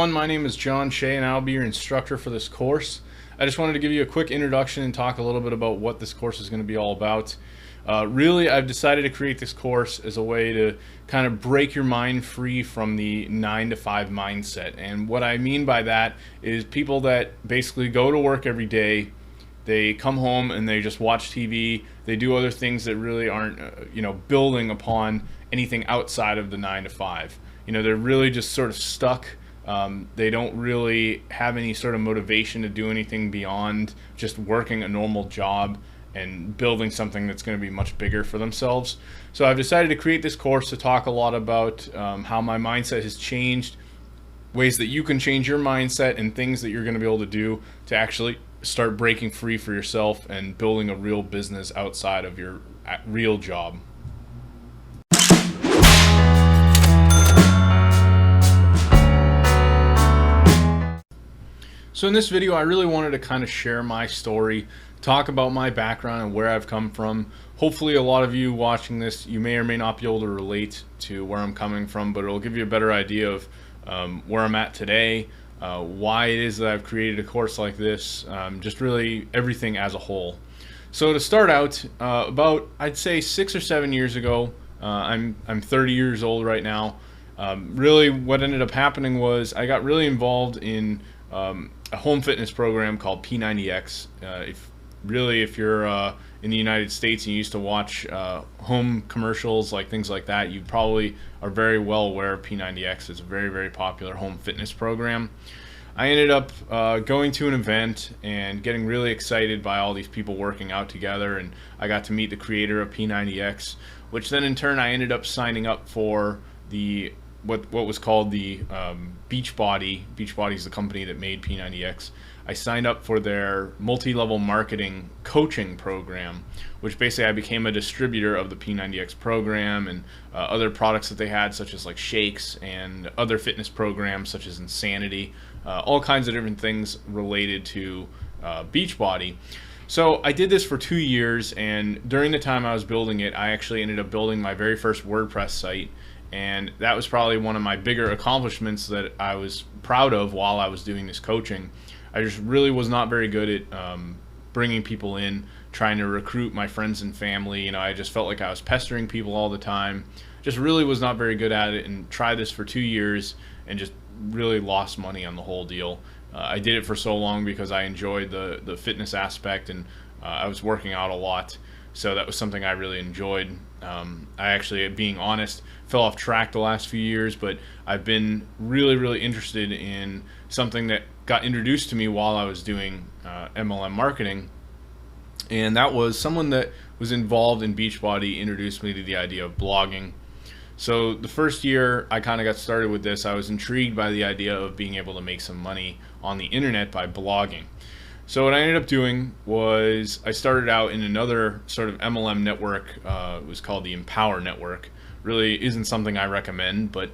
everyone, my name is John Shea and I'll be your instructor for this course. I just wanted to give you a quick introduction and talk a little bit about what this course is going to be all about. Really, I've decided to create this course as a way to kind of break your mind free from the 9-to-5 mindset. And what I mean by that is people that basically go to work every day, they come home and they just watch TV, they do other things that really aren't building upon anything outside of the 9-to-5. They're really just sort of stuck. They don't really have any sort of motivation to do anything beyond just working a normal job and building something that's going to be much bigger for themselves. So I've decided to create this course to talk a lot about how my mindset has changed, ways that you can change your mindset, and things that you're going to be able to do to actually start breaking free for yourself and building a real business outside of your real job. So in this video, I really wanted to kind of share my story, talk about my background and where I've come from. Hopefully a lot of you watching this, you may or may not be able to relate to where I'm coming from, but it'll give you a better idea of where I'm at today, why it is that I've created a course like this, just really everything as a whole. So to start out, about I'd say 6 or 7 years ago, I'm 30 years old right now. Really what ended up happening was I got really involved in a home fitness program called P90X. If you're in the United States and you used to watch home commercials, like things like that, you probably are very well aware of P90X. It's a very, very popular home fitness program. I ended up going to an event and getting really excited by all these people working out together, and I got to meet the creator of P90X, which then in turn I ended up signing up for the what was called the Beachbody. Beachbody is the company that made P90X. I signed up for their multi-level marketing coaching program, which basically I became a distributor of the P90X program and other products that they had, such as like shakes and other fitness programs such as Insanity, all kinds of different things related to Beachbody. So I did this for 2 years, and during the time I was building it, I actually ended up building my very first WordPress site. And that was probably one of my bigger accomplishments that I was proud of while I was doing this coaching. I just really was not very good at bringing people in, trying to recruit my friends and family. I just felt like I was pestering people all the time. Just really was not very good at it, and tried this for 2 years and just really lost money on the whole deal. I did it for so long because I enjoyed the fitness aspect, and I was working out a lot. So that was something I really enjoyed. I actually, being honest, fell off track the last few years, but I've been really, really interested in something that got introduced to me while I was doing MLM marketing. And that was someone that was involved in Beachbody introduced me to the idea of blogging. So the first year I kind of got started with this, I was intrigued by the idea of being able to make some money on the internet by blogging. So what I ended up doing was I started out in another sort of MLM network. It was called the Empower Network. Really isn't something I recommend, but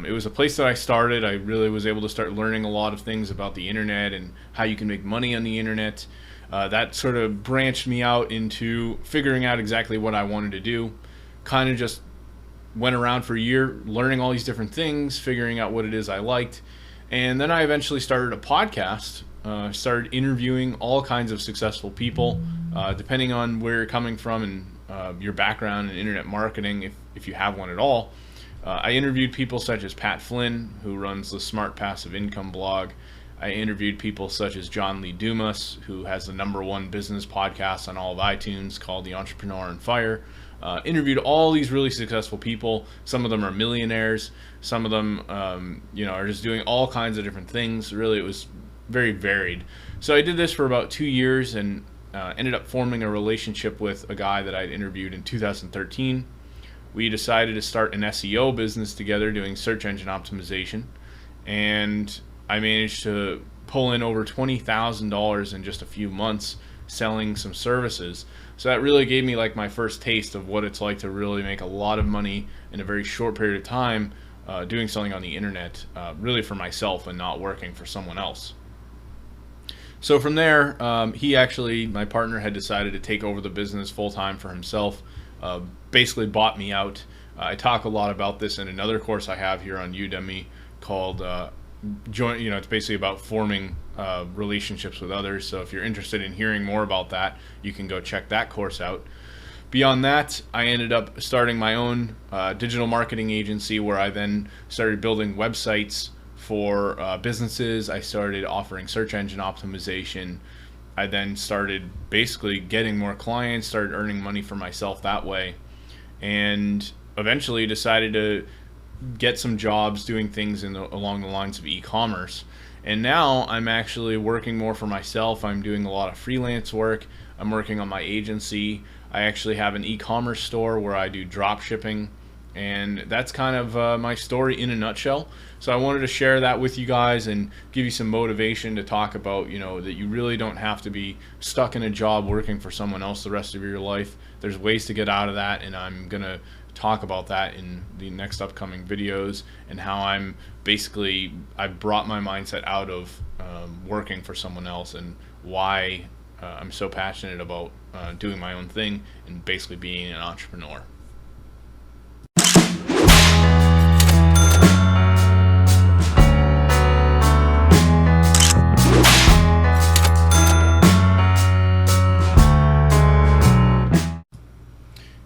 it was a place that I started. I really was able to start learning a lot of things about the internet and how you can make money on the internet. That sort of branched me out into figuring out exactly what I wanted to do. Kind of just went around for a year learning all these different things, figuring out what it is I liked. And then I eventually started a podcast. Started interviewing all kinds of successful people, depending on where you're coming from and your background in internet marketing, if you have one at all. I interviewed people such as Pat Flynn, who runs the Smart Passive Income blog. I interviewed people such as John Lee Dumas, who has the #1 business podcast on all of iTunes called The Entrepreneur on Fire. Interviewed all these really successful people. Some of them are millionaires. Some of them are just doing all kinds of different things. Really, it was very varied. So I did this for about 2 years and ended up forming a relationship with a guy that I'd interviewed in 2013. We decided to start an SEO business together doing search engine optimization, and I managed to pull in over $20,000 in just a few months selling some services. So that really gave me like my first taste of what it's like to really make a lot of money in a very short period of time doing something on the internet, really for myself and not working for someone else. So from there, my partner had decided to take over the business full-time for himself, basically bought me out. I talk a lot about this in another course I have here on Udemy called join, it's basically about forming relationships with others. So if you're interested in hearing more about that, you can go check that course out. Beyond that, I ended up starting my own digital marketing agency, where I then started building websites for businesses. I started offering search engine optimization. I then started basically getting more clients, started earning money for myself that way, and eventually decided to get some jobs doing things along the lines of e-commerce. And now I'm actually working more for myself. I'm doing a lot of freelance work. I'm working on my agency. I actually have an e-commerce store where I do drop shipping, and that's kind of my story in a nutshell. So I wanted to share that with you guys and give you some motivation to talk about, that you really don't have to be stuck in a job working for someone else the rest of your life. There's ways to get out of that, and I'm gonna talk about that in the next upcoming videos, and how I've brought my mindset out of working for someone else, and why I'm so passionate about doing my own thing and basically being an entrepreneur.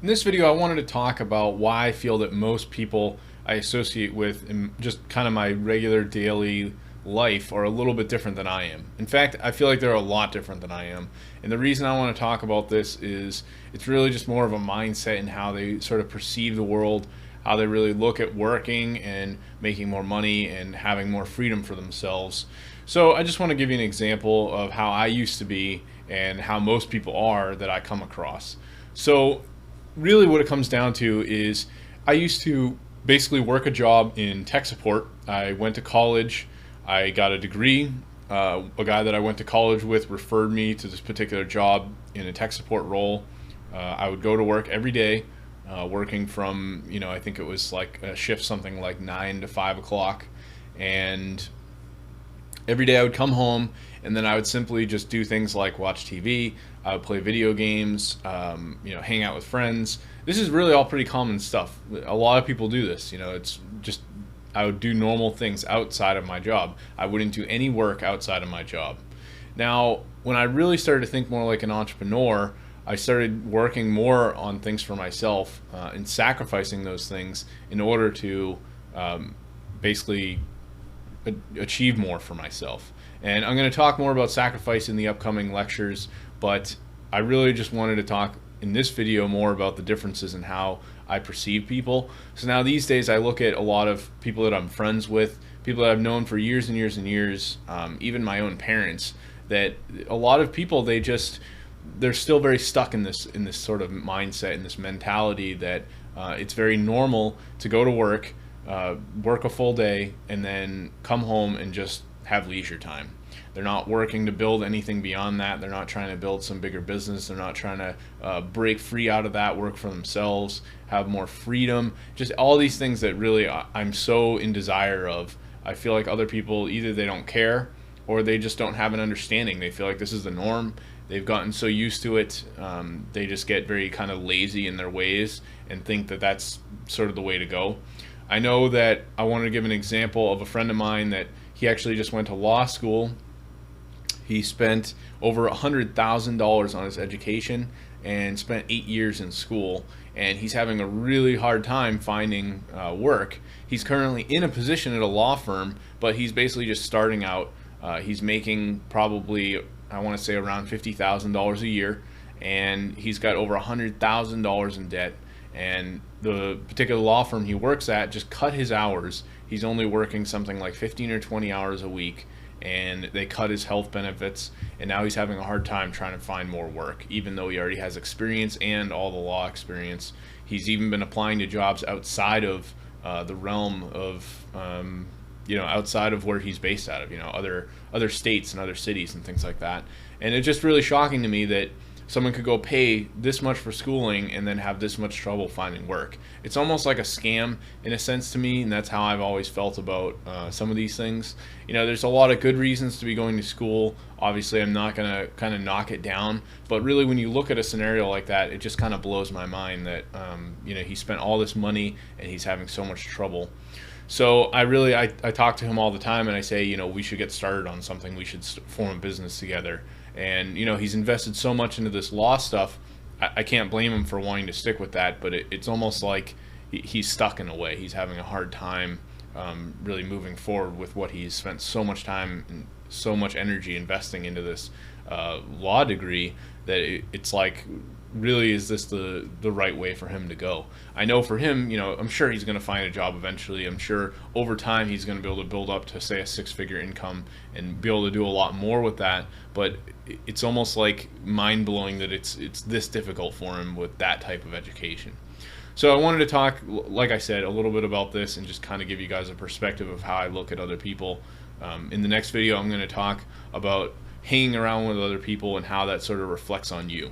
In this video, I wanted to talk about why I feel that most people I associate with in just kind of my regular daily life are a little bit different than I am. In fact, I feel like they're a lot different than I am. And the reason I want to talk about this is it's really just more of a mindset and how they sort of perceive the world, how they really look at working and making more money and having more freedom for themselves. So I just want to give you an example of how I used to be and how most people are that I come across. So really what it comes down to is I used to basically work a job in tech support. I went to college, I got a degree. A guy that I went to college with referred me to this particular job in a tech support role. I would go to work every day, working from, I think it was like a shift something like 9 to 5 o'clock. And every day I would come home, and then I would simply just do things like watch TV. I would play video games, hang out with friends. This is really all pretty common stuff. A lot of people do this. It's just, I would do normal things outside of my job. I wouldn't do any work outside of my job. Now, when I really started to think more like an entrepreneur, I started working more on things for myself and sacrificing those things in order to basically achieve more for myself. And I'm going to talk more about sacrifice in the upcoming lectures, but I really just wanted to talk in this video more about the differences in how I perceive people. So now these days I look at a lot of people that I'm friends with, people that I've known for years and years and years, even my own parents, that a lot of people, they're still very stuck in this sort of mindset, in this mentality that it's very normal to go to work, work a full day, and then come home and just have leisure time. They're not working to build anything beyond that. They're not trying to build some bigger business. They're not trying to break free out of that, work for themselves, have more freedom. Just all these things that really I'm so in desire of. I feel like other people, either they don't care or they just don't have an understanding. They feel like this is the norm. They've gotten so used to it. They just get very kind of lazy in their ways and think that that's sort of the way to go. I know that I wanted to give an example of a friend of mine that he actually just went to law school. He spent over $100,000 on his education and spent 8 years in school, and he's having a really hard time finding work. He's currently in a position at a law firm, but he's basically just starting out. He's making probably, I want to say, around $50,000 a year, and he's got over $100,000 in debt. And the particular law firm he works at just cut his hours. He's only working something like 15 or 20 hours a week, and they cut his health benefits, and now he's having a hard time trying to find more work, even though he already has experience and all the law experience. He's even been applying to jobs outside of the realm of outside of where he's based out of, other states and other cities and things like that. And it's just really shocking to me that someone could go pay this much for schooling and then have this much trouble finding work. It's almost like a scam in a sense to me, and that's how I've always felt about some of these things. There's a lot of good reasons to be going to school. Obviously, I'm not going to kind of knock it down, but really when you look at a scenario like that, it just kind of blows my mind that he spent all this money and he's having so much trouble. So I talk to him all the time, and I say, we should get started on something. We should form a business together. And he's invested so much into this law stuff. I can't blame him for wanting to stick with that, but it's almost like he's stuck in a way. He's having a hard time really moving forward with what he's spent so much time and so much energy investing into this law degree, that it's like, really, is this the right way for him to go? I know for him, I'm sure he's going to find a job eventually. I'm sure over time he's going to be able to build up to, say, a 6-figure income and be able to do a lot more with that. But it's almost like mind-blowing that it's this difficult for him with that type of education. So I wanted to talk, like I said, a little bit about this and just kind of give you guys a perspective of how I look at other people. In the next video, I'm going to talk about hanging around with other people and how that sort of reflects on you.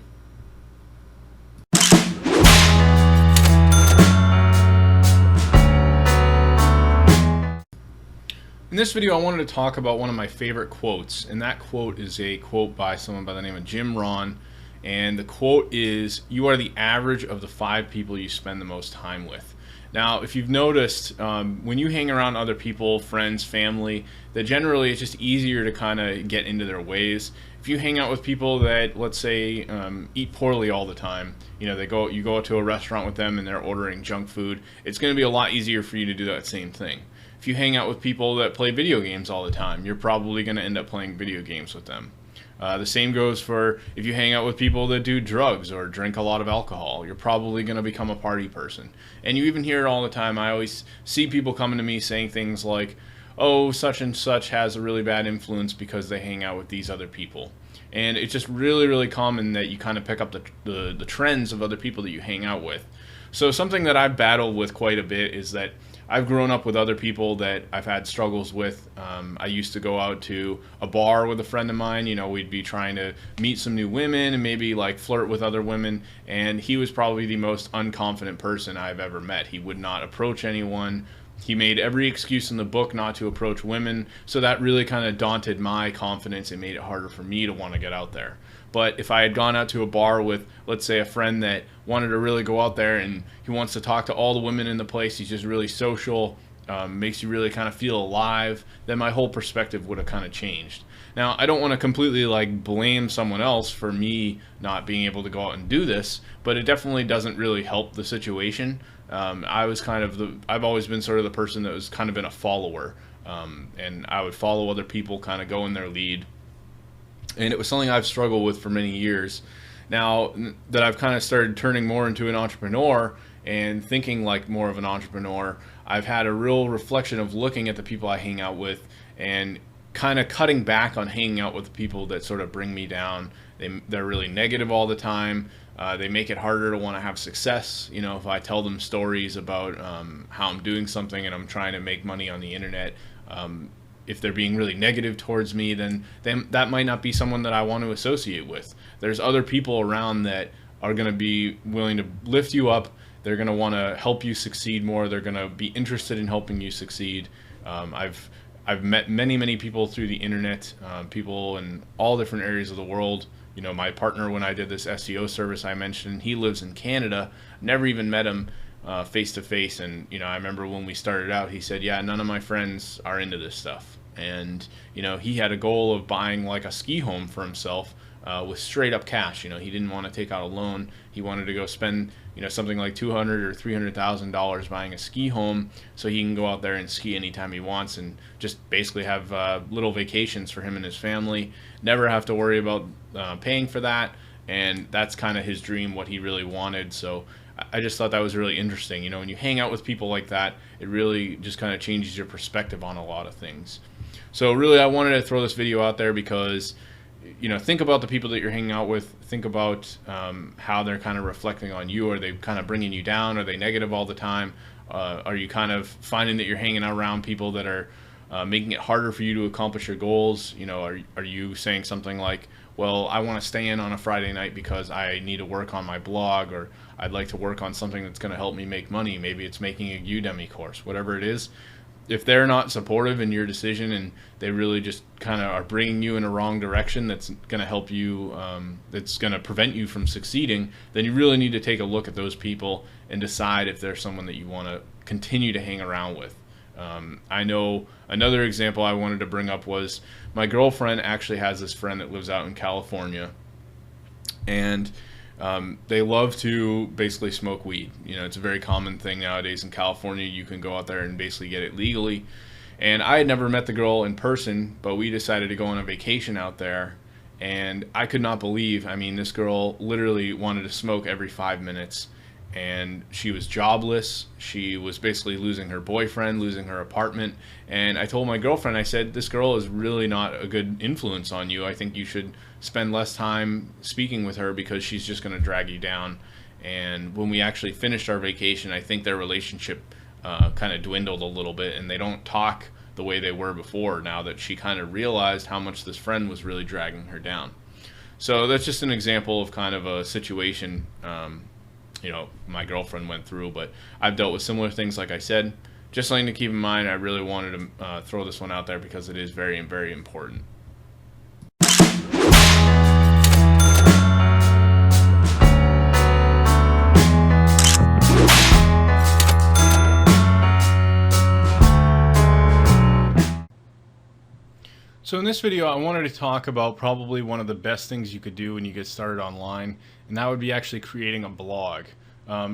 In this video, I wanted to talk about one of my favorite quotes, and that quote is a quote by someone by the name of Jim Rohn, and the quote is, "You are the average of the 5 people you spend the most time with." Now, if you've noticed, when you hang around other people, friends, family, that generally it's just easier to kind of get into their ways. If you hang out with people that, let's say, eat poorly all the time, you go out to a restaurant with them and they're ordering junk food, it's going to be a lot easier for you to do that same thing. If you hang out with people that play video games all the time, you're probably going to end up playing video games with them. The same goes for if you hang out with people that do drugs or drink a lot of alcohol, you're probably going to become a party person. And you even hear it all the time. I always see people coming to me saying things like, "Oh, such and such has a really bad influence because they hang out with these other people." And it's just really, really common that you kind of pick up the trends of other people that you hang out with. So something that I've battled with quite a bit is that I've grown up with other people that I've had struggles with. I used to go out to a bar with a friend of mine. We'd be trying to meet some new women and maybe like flirt with other women. And he was probably the most unconfident person I've ever met. He would not approach anyone. He made every excuse in the book not to approach women. So that really kind of daunted my confidence and made it harder for me to want to get out there. But if I had gone out to a bar with, let's say, a friend that wanted to really go out there and he wants to talk to all the women in the place, he's just really social, makes you really kind of feel alive, then my whole perspective would have kind of changed. Now, I don't want to completely like blame someone else for me not being able to go out and do this, but it definitely doesn't really help the situation. I've always been sort of the person that was kind of been a follower, and I would follow other people, kind of go in their lead. And it was something I've struggled with for many years. Now that I've kind of started turning more into an entrepreneur and thinking like more of an entrepreneur, I've had a real reflection of looking at the people I hang out with and kind of cutting back on hanging out with the people that sort of bring me down. They're really negative all the time. They make it harder to want to have success. If I tell them stories about how I'm doing something and I'm trying to make money on the internet, if they're being really negative towards me, then that might not be someone that I want to associate with. There's other people around that are going to be willing to lift you up. They're going to want to help you succeed more. They're going to be interested in helping you succeed. I've met many people through the internet, people in all different areas of the world. My partner, when I did this SEO service I mentioned, he lives in Canada. Never even met him face to face, and I remember when we started out, he said, "Yeah, none of my friends are into this stuff." And he had a goal of buying like a ski home for himself with straight up cash. He didn't want to take out a loan. He wanted to go spend something like $200,000 or $300,000 buying a ski home so he can go out there and ski anytime he wants and just basically have little vacations for him and his family, never have to worry about paying for that. And that's kind of his dream, what he really wanted. So I just thought that was really interesting. When you hang out with people like that, it really just kind of changes your perspective on a lot of things. So really, I wanted to throw this video out there because, think about the people that you're hanging out with. Think about how they're kind of reflecting on you. Are they kind of bringing you down? Are they negative all the time? Are you kind of finding that you're hanging around people that are making it harder for you to accomplish your goals? Are you saying something like, "Well, I want to stay in on a Friday night because I need to work on my blog," or "I'd like to work on something that's going to help me make money." Maybe it's making a Udemy course, whatever it is. If they're not supportive in your decision and they really just kind of are bringing you in a wrong direction that's going to help you, that's going to prevent you from succeeding, then you really need to take a look at those people and decide if they're someone that you want to continue to hang around with. I know another example I wanted to bring up was my girlfriend actually has this friend that lives out in California, and they love to basically smoke weed. You know, it's a very common thing nowadays in California. You can go out there and basically get it legally. And I had never met the girl in person, but we decided to go on a vacation out there. And I could not believe, I mean, this girl literally wanted to smoke every 5 minutes. And she was jobless. She was basically losing her boyfriend, losing her apartment. And I told my girlfriend, I said, this girl is really not a good influence on you. I think you should spend less time speaking with her because she's just going to drag you down. And when we actually finished our vacation, I think their relationship kind of dwindled a little bit, and they don't talk the way they were before now that she kind of realized how much this friend was really dragging her down. So that's just an example of kind of a situation you know, my girlfriend went through, but I've dealt with similar things, like I said. Just something to keep in mind. I really wanted to throw this one out there because it is very, very important. So in this video, I wanted to talk about probably one of the best things you could do when you get started online, and that would be actually creating a blog.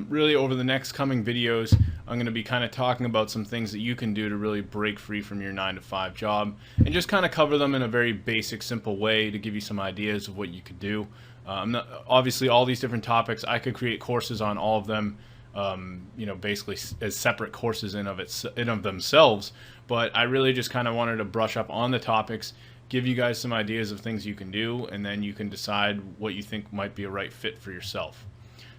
Really, over the next coming videos, I'm going to be kind of talking about some things that you can do to really break free from your 9-to-5 job, and just kind of cover them in a very basic, simple way to give you some ideas of what you could do. Obviously, all these different topics, I could create courses on all of them, you know, basically as separate courses in of themselves. But I really just kind of wanted to brush up on the topics, give you guys some ideas of things you can do, and then you can decide what you think might be a right fit for yourself.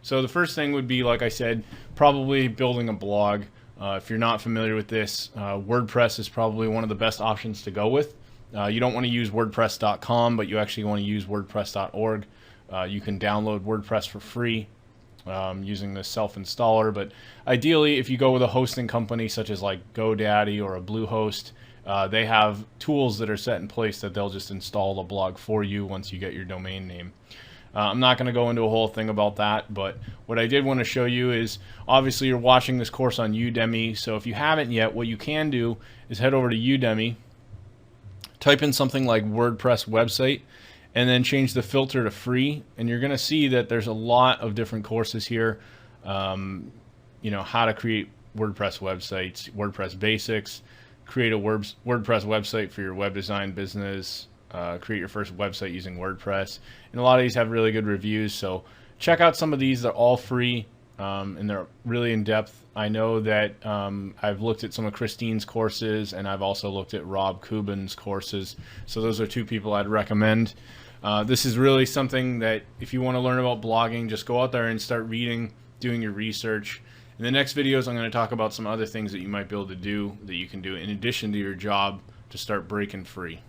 So the first thing would be, like I said, probably building a blog. If you're not familiar with this, WordPress is probably one of the best options to go with. You don't want to use WordPress.com, but you actually want to use WordPress.org. You can download WordPress for free using the self-installer, but ideally if you go with a hosting company such as like GoDaddy or a Bluehost, they have tools that are set in place that they'll just install the blog for you once you get your domain name. I'm not going to go into a whole thing about that, but what I did want to show you is, obviously you're watching this course on Udemy, so if you haven't yet, what you can do is head over to Udemy, type in something like WordPress website, and then change the filter to free, and you're going to see that there's a lot of different courses here. You know, how to create WordPress websites, WordPress basics, create a WordPress website for your web design business, create your first website using WordPress, and a lot of these have really good reviews, so check out some of these. They're all free, and they're really in depth. I know that I've looked at some of Christine's courses, and I've also looked at Rob Cuban's courses, so those are two people I'd recommend. This is really something that if you want to learn about blogging, just go out there and start reading, doing your research. In the next videos, I'm going to talk about some other things that you might be able to do, that you can do in addition to your job to start breaking free.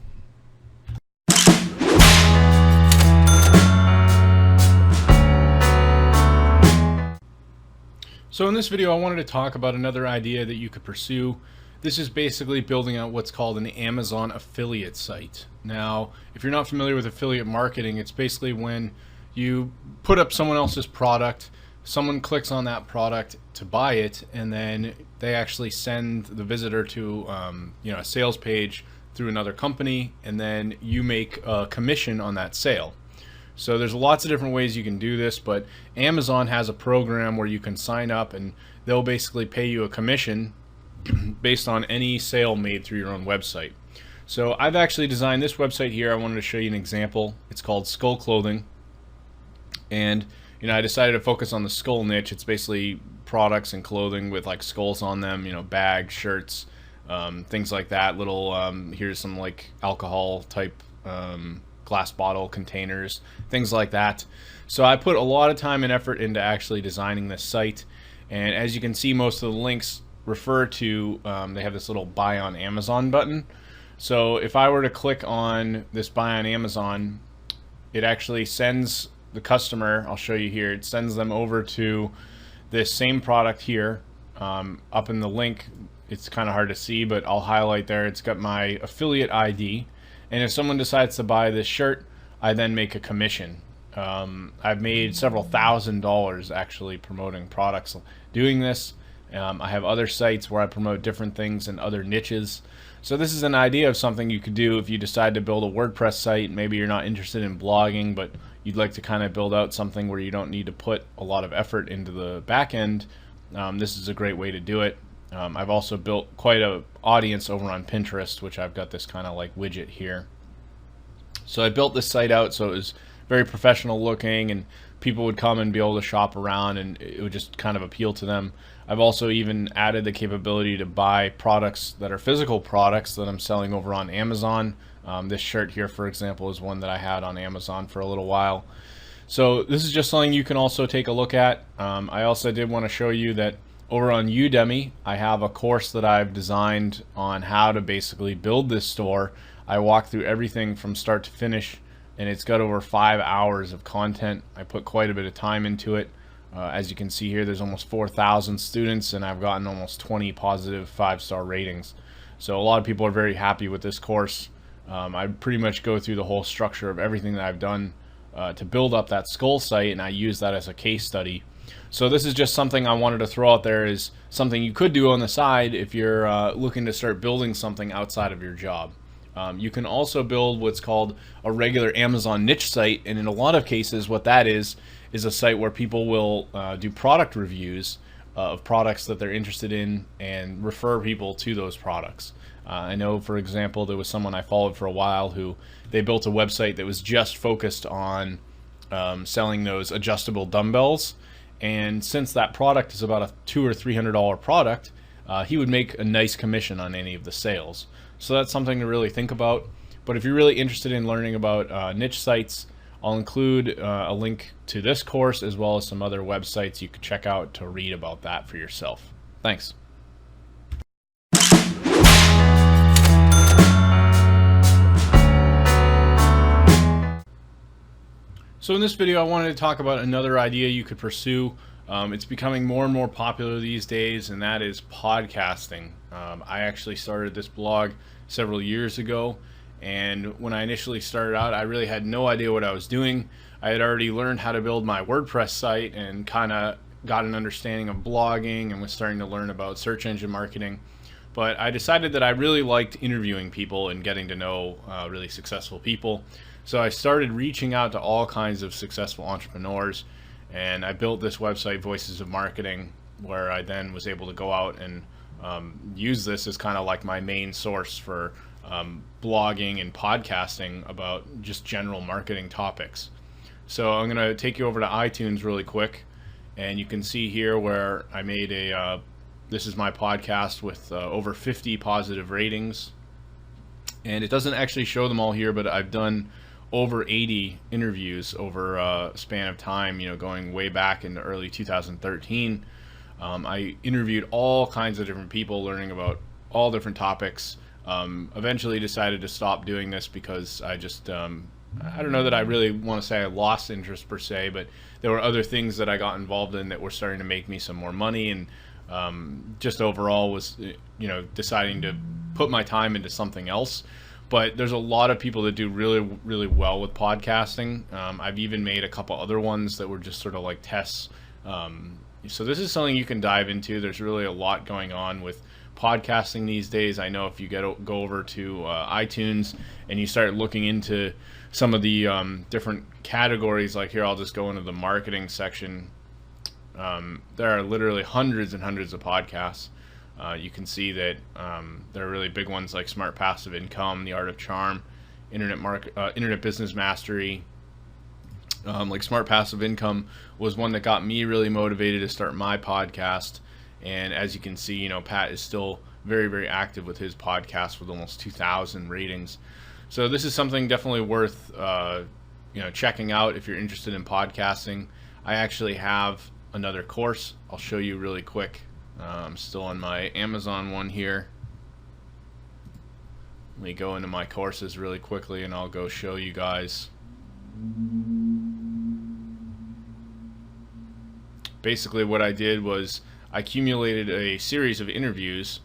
So in this video, I wanted to talk about another idea that you could pursue. This is basically building out what's called an Amazon affiliate site. Now, if you're not familiar with affiliate marketing, it's basically when you put up someone else's product, someone clicks on that product to buy it, and then they actually send the visitor to you know, a sales page through another company, and then you make a commission on that sale. So there's lots of different ways you can do this, but Amazon has a program where you can sign up and they'll basically pay you a commission based on any sale made through your own website. So I've actually designed this website here. I wanted to show you an example. It's called Skull Clothing, and you know, I decided to focus on the skull niche. It's basically products and clothing with like skulls on them, you know, bags, shirts, things like that. Little here's some like alcohol type glass bottle containers, things like that. So I put a lot of time and effort into actually designing this site, and as you can see, most of the links refer to they have this little buy on Amazon button. So if I were to click on this buy on Amazon, it actually sends the customer, I'll show you here, it sends them over to this same product here. Up in the link, it's kind of hard to see, but I'll highlight there, it's got my affiliate ID. And if someone decides to buy this shirt, I then make a commission. I've made several $1,000s actually promoting products doing this. I have other sites where I promote different things in other niches. So this is an idea of something you could do if you decide to build a WordPress site. Maybe you're not interested in blogging, but you'd like to kind of build out something where you don't need to put a lot of effort into the back end. This is a great way to do it. I've also built quite an audience over on Pinterest, which I've got this kind of like widget here. So I built this site out so it was very professional looking, and people would come and be able to shop around, and it would just kind of appeal to them. I've also even added the capability to buy products that are physical products that I'm selling over on Amazon. This shirt here, for example, is one that I had on Amazon for a little while. So this is just something you can also take a look at. I also did want to show you that over on Udemy, I have a course that I've designed on how to basically build this store. I walk through everything from start to finish, and it's got over 5 hours of content. I put quite a bit of time into it. As you can see here, there's almost 4,000 students, and I've gotten almost 20 positive 5-star ratings. So a lot of people are very happy with this course. I pretty much go through the whole structure of everything that I've done to build up that Skull site, and I use that as a case study. So this is just something I wanted to throw out there as something you could do on the side if you're looking to start building something outside of your job. You can also build what's called a regular Amazon niche site, and in a lot of cases what that is a site where people will do product reviews of products that they're interested in and refer people to those products. I know, for example, there was someone I followed for a while who they built a website that was just focused on selling those adjustable dumbbells, and since that product is about a $200 or $300 product, he would make a nice commission on any of the sales. So that's something to really think about. But if you're really interested in learning about niche sites, I'll include a link to this course as well as some other websites you could check out to read about that for yourself. Thanks. So in this video, I wanted to talk about another idea you could pursue. It's becoming more and more popular these days, and that is podcasting. I actually started this blog several years ago, and when I initially started out, I really had no idea what I was doing. I had already learned how to build my WordPress site and kind of got an understanding of blogging and was starting to learn about search engine marketing. But I decided that I really liked interviewing people and getting to know really successful people. So I started reaching out to all kinds of successful entrepreneurs, and I built this website, Voices of Marketing, where I then was able to go out and use this as kind of like my main source for blogging and podcasting about just general marketing topics. So I'm going to take you over to iTunes really quick, and you can see here where I made a this is my podcast with over 50 positive ratings, and it doesn't actually show them all here, but I've done over 80 interviews over a span of time, going way back into early 2013. I interviewed all kinds of different people, learning about all different topics. Eventually decided to stop doing this because I just, I don't know that I really want to say I lost interest per se, but there were other things that I got involved in that were starting to make me some more money, and just overall was, deciding to put my time into something else. But there's a lot of people that do really, really well with podcasting. I've even made a couple other ones that were just sort of like tests. So this is something you can dive into. There's really a lot going on with podcasting these days. I know if you go over to iTunes and you start looking into some of the different categories, like here, I'll just go into the marketing section. There are literally hundreds and hundreds of podcasts. You can see that there are really big ones like Smart Passive Income, The Art of Charm, Internet Business Mastery. Like Smart Passive Income was one that got me really motivated to start my podcast. And as you can see, Pat is still very, very active with his podcast with almost 2,000 ratings. So this is something definitely worth checking out if you're interested in podcasting. I actually have another course I'll show you really quick. I'm still on my Amazon one here. Let me go into my courses really quickly and I'll go show you guys. Basically what I did was I accumulated a series of interviews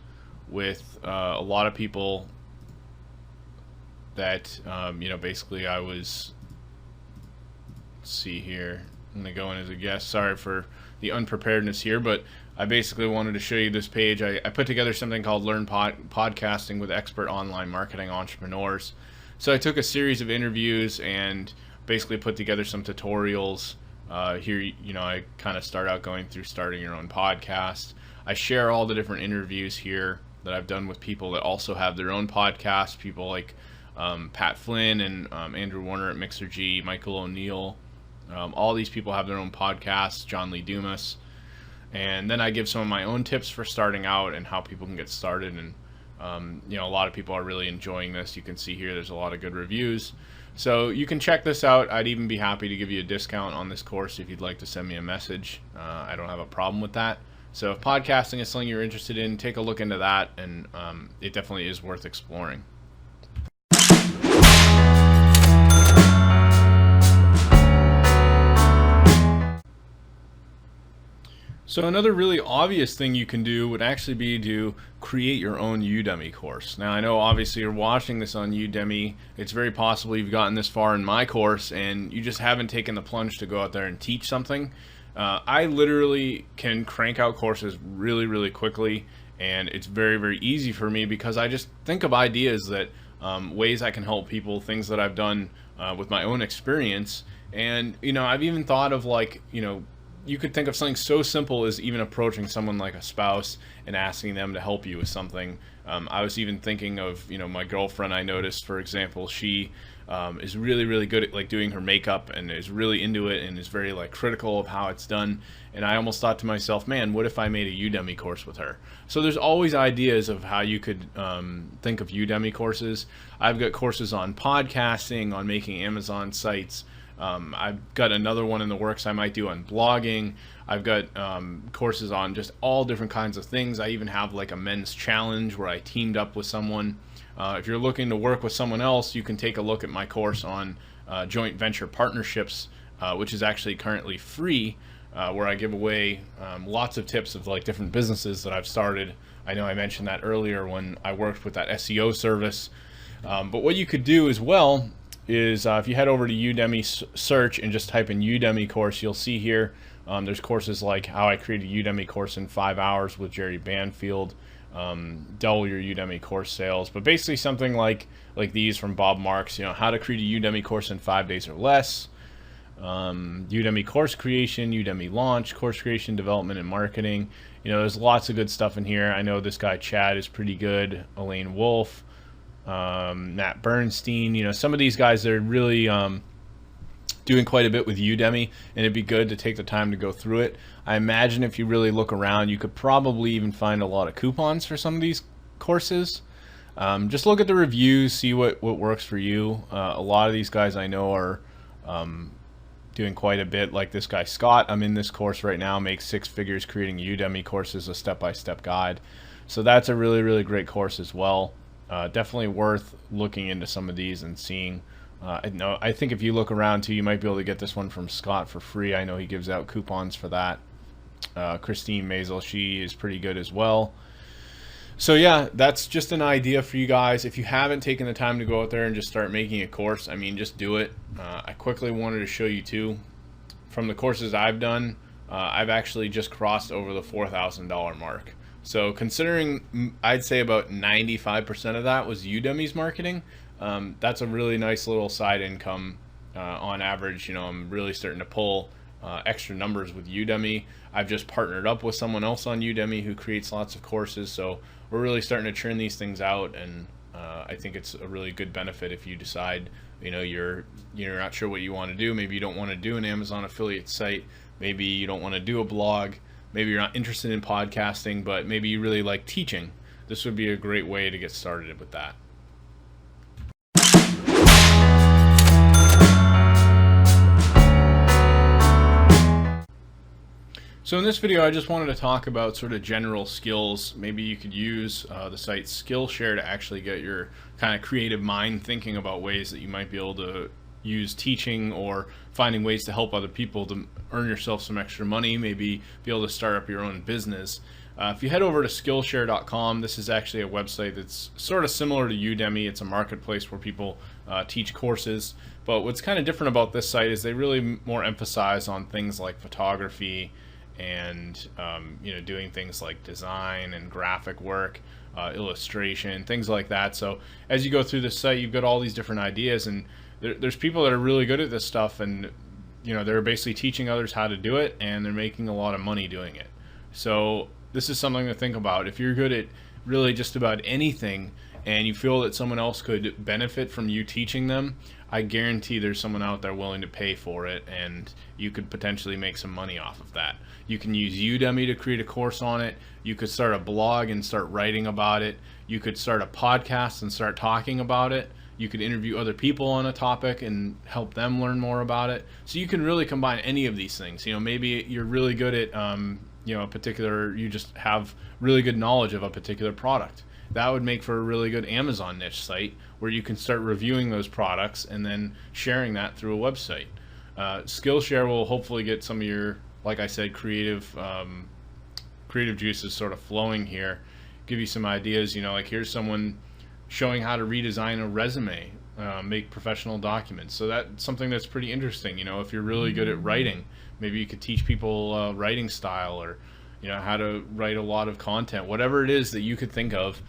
with a lot of people that basically I was, let's see here, I'm going to go in as a guest. Sorry for the unpreparedness here, but I basically wanted to show you this page. I put together something called Learn Podcasting with Expert Online Marketing Entrepreneurs. So I took a series of interviews and basically put together some tutorials. Here, I kind of start out going through starting your own podcast. I share all the different interviews here that I've done with people that also have their own podcasts, people like Pat Flynn and Andrew Warner at Mixergy, Michael O'Neill. All these people have their own podcasts, John Lee Dumas. And then I give some of my own tips for starting out and how people can get started. And a lot of people are really enjoying this. You can see here there's a lot of good reviews. So you can check this out. I'd even be happy to give you a discount on this course if you'd like to send me a message. I don't have a problem with that. So if podcasting is something you're interested in, take a look into that, and it definitely is worth exploring. So another really obvious thing you can do would actually be to create your own Udemy course. Now I know obviously you're watching this on Udemy. It's very possible you've gotten this far in my course and you just haven't taken the plunge to go out there and teach something. I literally can crank out courses really, really quickly, and it's very, very easy for me because I just think of ideas that ways I can help people, things that I've done with my own experience. And I've even thought of you could think of something so simple as even approaching someone like a spouse and asking them to help you with something. I was even thinking of, my girlfriend. I noticed, for example, she is really, really good at doing her makeup and is really into it and is very critical of how it's done. And I almost thought to myself, man, what if I made a Udemy course with her? So there's always ideas of how you could think of Udemy courses. I've got courses on podcasting, on making Amazon sites. I've got another one in the works I might do on blogging. I've got courses on just all different kinds of things. I even have a men's challenge where I teamed up with someone. If you're looking to work with someone else, you can take a look at my course on joint venture partnerships, which is actually currently free, where I give away lots of tips of different businesses that I've started. I know I mentioned that earlier when I worked with that SEO service. But what you could do as well is if you head over to Udemy search and just type in Udemy course, you'll see here there's courses like how I create a Udemy course in 5 hours with Jerry Banfield, double your Udemy course sales, but basically something like these from Bob Marks, how to create a Udemy course in 5 days or less, Udemy course creation, Udemy launch, course creation, development, and marketing. There's lots of good stuff in here. I know this guy Chad is pretty good, Elaine Wolf, Matt Bernstein. Some of these guys are really doing quite a bit with Udemy, and it'd be good to take the time to go through it. I imagine if you really look around, you could probably even find a lot of coupons for some of these courses. Just look at the reviews, see what works for you. A lot of these guys I know are doing quite a bit, like this guy Scott. I'm in this course right now, makes 6 figures creating Udemy courses, a step-by-step guide. So that's a really, really great course as well. Definitely worth looking into some of these and seeing. I think if you look around too, you might be able to get this one from Scott for free. I know he gives out coupons for that. Christine Maisel, she is pretty good as well. So yeah, that's just an idea for you guys. If you haven't taken the time to go out there and just start making a course, just do it. I quickly wanted to show you too, from the courses I've done, I've actually just crossed over the $4,000 mark. So considering I'd say about 95% of that was Udemy's marketing, that's a really nice little side income. On average, I'm really starting to pull extra numbers with Udemy. I've just partnered up with someone else on Udemy who creates lots of courses, so we're really starting to churn these things out, and I think it's a really good benefit if you decide you're not sure what you want to do. Maybe you don't want to do an Amazon affiliate site, maybe you don't want to do a blog, maybe you're not interested in podcasting, but maybe you really like teaching. This would be a great way to get started with that. So in this video, I just wanted to talk about sort of general skills. Maybe you could use the site Skillshare to actually get your kind of creative mind thinking about ways that you might be able to use teaching or finding ways to help other people to earn yourself some extra money, maybe be able to start up your own business. If you head over to Skillshare.com, this is actually a website that's sort of similar to Udemy. It's a marketplace where people teach courses. But what's kind of different about this site is they really more emphasize on things like photography and doing things like design and graphic work, illustration, things like that. So as you go through this site, you've got all these different ideas, and there's people that are really good at this stuff, and they're basically teaching others how to do it, and they're making a lot of money doing it. So this is something to think about. If you're good at really just about anything and you feel that someone else could benefit from you teaching them, I guarantee there's someone out there willing to pay for it, and you could potentially make some money off of that. You can use Udemy to create a course on it. You could start a blog and start writing about it. You could start a podcast and start talking about it. You could interview other people on a topic and help them learn more about it. So you can really combine any of these things. Maybe you're really good at you just have really good knowledge of a particular product. That would make for a really good Amazon niche site where you can start reviewing those products and then sharing that through a website. Skillshare will hopefully get some of your, like I said, creative juices sort of flowing here. Give you some ideas. Like here's someone showing how to redesign a resume, make professional documents. So that's something that's pretty interesting. If you're really good at writing, maybe you could teach people writing style, or how to write a lot of content, whatever it is that you could think of.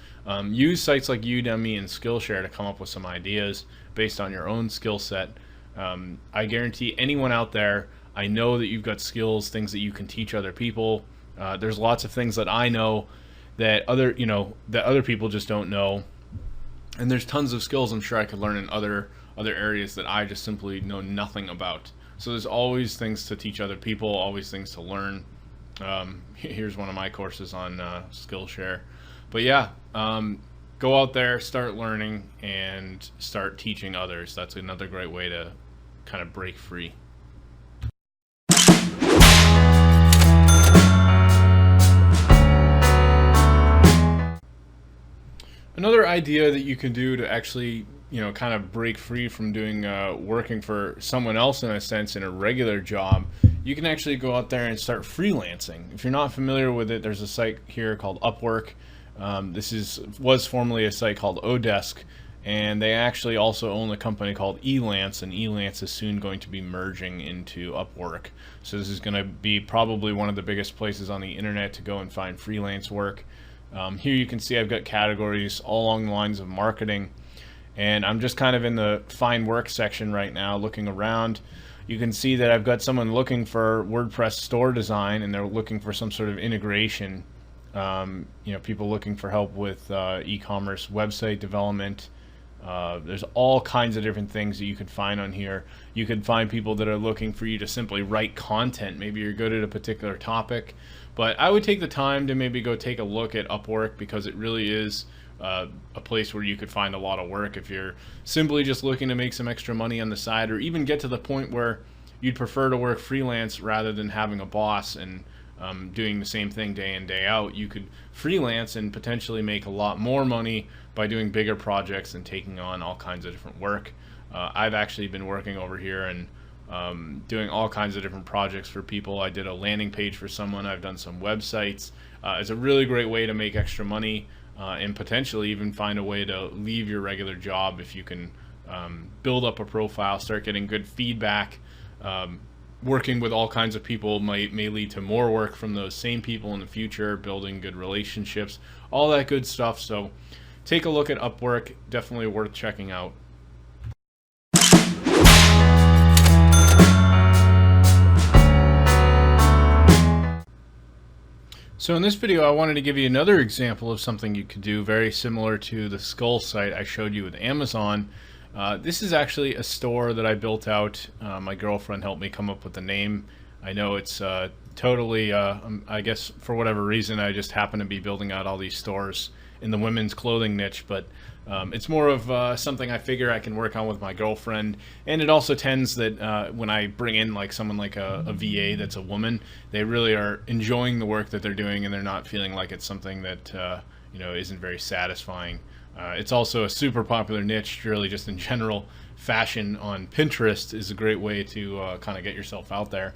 Use sites like Udemy and Skillshare to come up with some ideas based on your own skill set. I guarantee anyone out there, I know that you've got skills, things that you can teach other people. There's lots of things that I know that other people just don't know. And there's tons of skills I'm sure I could learn in other areas that I just simply know nothing about. So there's always things to teach other people, always things to learn. Here's one of my courses on Skillshare. But yeah, go out there, start learning, and start teaching others. That's another great way to kind of break free. Another idea that you can do to actually, kind of break free from doing working for someone else in a sense in a regular job, you can actually go out there and start freelancing. If you're not familiar with it, there's a site here called Upwork. This was formerly a site called Odesk, and they actually also own a company called Elance, and Elance is soon going to be merging into Upwork. So this is going to be probably one of the biggest places on the internet to go and find freelance work. Here you can see I've got categories all along the lines of marketing, and I'm just kind of in the find work section right now looking around. You can see that I've got someone looking for WordPress store design, and they're looking for some sort of integration. People looking for help with e-commerce website development. There's all kinds of different things that you could find on here. You could find people that are looking for you to simply write content. Maybe you're good at a particular topic, but I would take the time to maybe go take a look at Upwork, because it really is a place where you could find a lot of work if you're simply just looking to make some extra money on the side, or even get to the point where you'd prefer to work freelance rather than having a boss and doing the same thing day in, day out. You could freelance and potentially make a lot more money by doing bigger projects and taking on all kinds of different work. I've actually been working over here and doing all kinds of different projects for people. I did a landing page for someone. I've done some websites. It's a really great way to make extra money and potentially even find a way to leave your regular job if you can build up a profile, start getting good feedback. Working with all kinds of people may lead to more work from those same people in the future, building good relationships, all that good stuff. So take a look at Upwork, definitely worth checking out. So in this video, I wanted to give you another example of something you could do very similar to the Skull site I showed you with Amazon. This is actually a store that I built out. My girlfriend helped me come up with the name. I know it's totally, I guess for whatever reason, I just happen to be building out all these stores in the women's clothing niche, but it's more of something I figure I can work on with my girlfriend. And it also tends that when I bring in like someone like a VA that's a woman, they really are enjoying the work that they're doing, and they're not feeling like it's something that isn't very satisfying. It's also a super popular niche, really just in general. Fashion on Pinterest is a great way to kind of get yourself out there.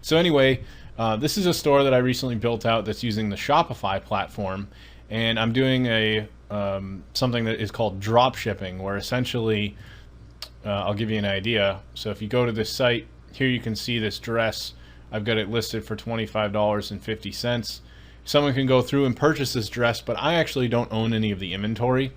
So anyway, This is a store that I recently built out that's using the Shopify platform, and I'm doing a something that is called drop shipping, where essentially I'll give you an idea. So if you go to this site, here you can see this dress. I've got it listed for $25.50. Someone can go through and purchase this dress, but I actually don't own any of the inventory.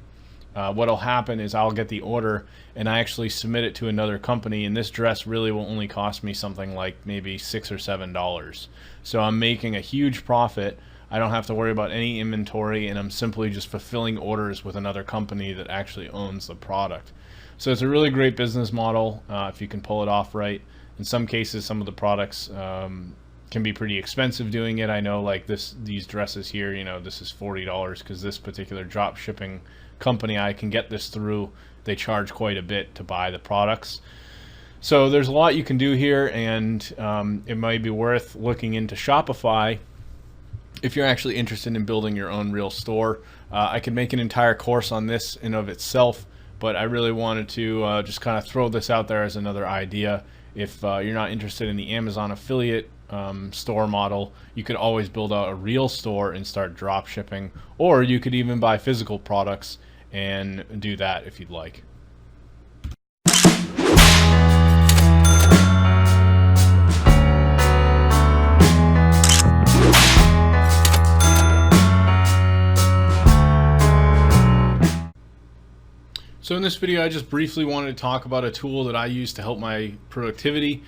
What'll happen is I'll get the order and I actually submit it to another company, and this dress really will only cost me something like maybe $6 or $7. So I'm making a huge profit. I don't have to worry about any inventory, and I'm simply just fulfilling orders with another company that actually owns the product. So it's a really great business model if you can pull it off right. In some cases, some of the products can be pretty expensive doing it. I know, like these dresses here, you know, this is $40 because this particular drop shipping company I can get this through, they charge quite a bit to buy the products. So there's a lot you can do here, and it might be worth looking into Shopify if you're actually interested in building your own real store. I could make an entire course on this in of itself, but I really wanted to just kind of throw this out there as another idea. If you're not interested in the Amazon affiliate store model, you could always build out a real store and start drop shipping, or you could even buy physical products and do that if you'd like. So in this video, I just briefly wanted to talk about a tool that I use to help my productivity.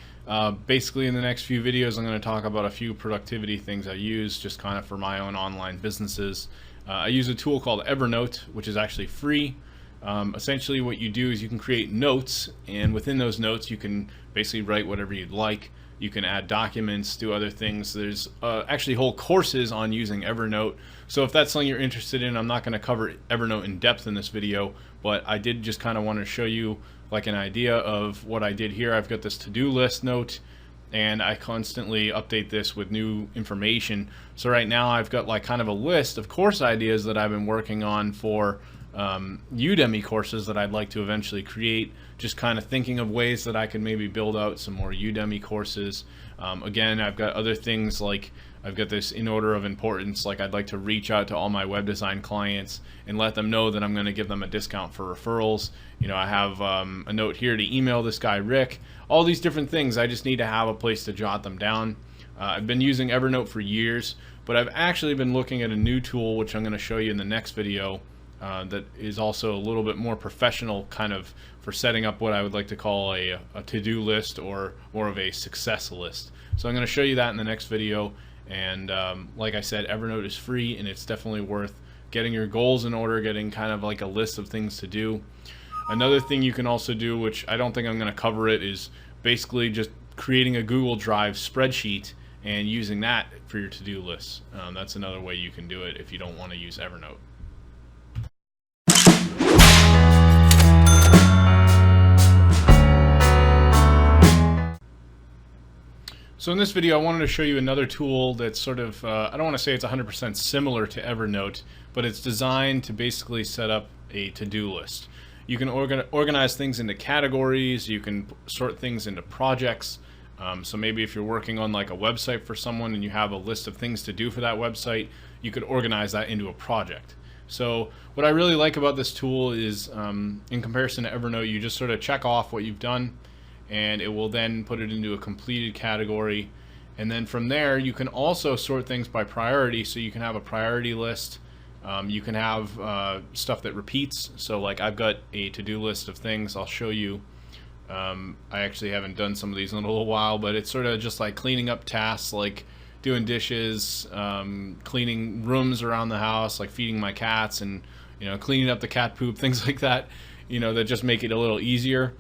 Basically, in the next few videos, I'm going to talk about a few productivity things I use just kind of for my own online businesses. I use a tool called Evernote, which is actually free. Essentially, what you do is you can create notes, and within those notes, you can basically write whatever you'd like. You can add documents, do other things. There's actually whole courses on using Evernote. So if that's something you're interested in, I'm not going to cover Evernote in depth in this video, but I did just kind of want to show you like an idea of what I did here. I've got this to-do list note, and I constantly update this with new information. So right now I've got like kind of a list of course ideas that I've been working on for Udemy courses that I'd like to eventually create, just kind of thinking of ways that I could maybe build out some more Udemy courses. Again, I've got other things like I've got this in order of importance, like I'd like to reach out to all my web design clients and let them know that I'm going to give them a discount for referrals. You know, I have a note here to email this guy Rick. All these different things, I just need to have a place to jot them down. I've been using Evernote for years, but I've actually been looking at a new tool, which I'm going to show you in the next video, that is also a little bit more professional, kind of for setting up what I would like to call a to-do list, or more of a success list. So I'm going to show you that in the next video. And like I said, Evernote is free, and it's definitely worth getting your goals in order, getting kind of like a list of things to do. Another thing you can also do, which I don't think I'm going to cover it, is basically just creating a Google Drive spreadsheet and using that for your to-do lists. That's another way you can do it if you don't want to use Evernote. So in this video, I wanted to show you another tool that's sort of, I don't want to say it's 100% similar to Evernote, but it's designed to basically set up a to-do list. You can organize things into categories, you can sort things into projects. So maybe if you're working on like a website for someone and you have a list of things to do for that website, you could organize that into a project. So what I really like about this tool is, in comparison to Evernote, you just sort of check off what you've done, and it will then put it into a completed category. And then from there, you can also sort things by priority. So you can have a priority list. You can have stuff that repeats. So like I've got a to-do list of things I'll show you. I actually haven't done some of these in a little while, but it's sort of just like cleaning up tasks, like doing dishes, cleaning rooms around the house, like feeding my cats, and cleaning up the cat poop, things like that, that just make it a little easier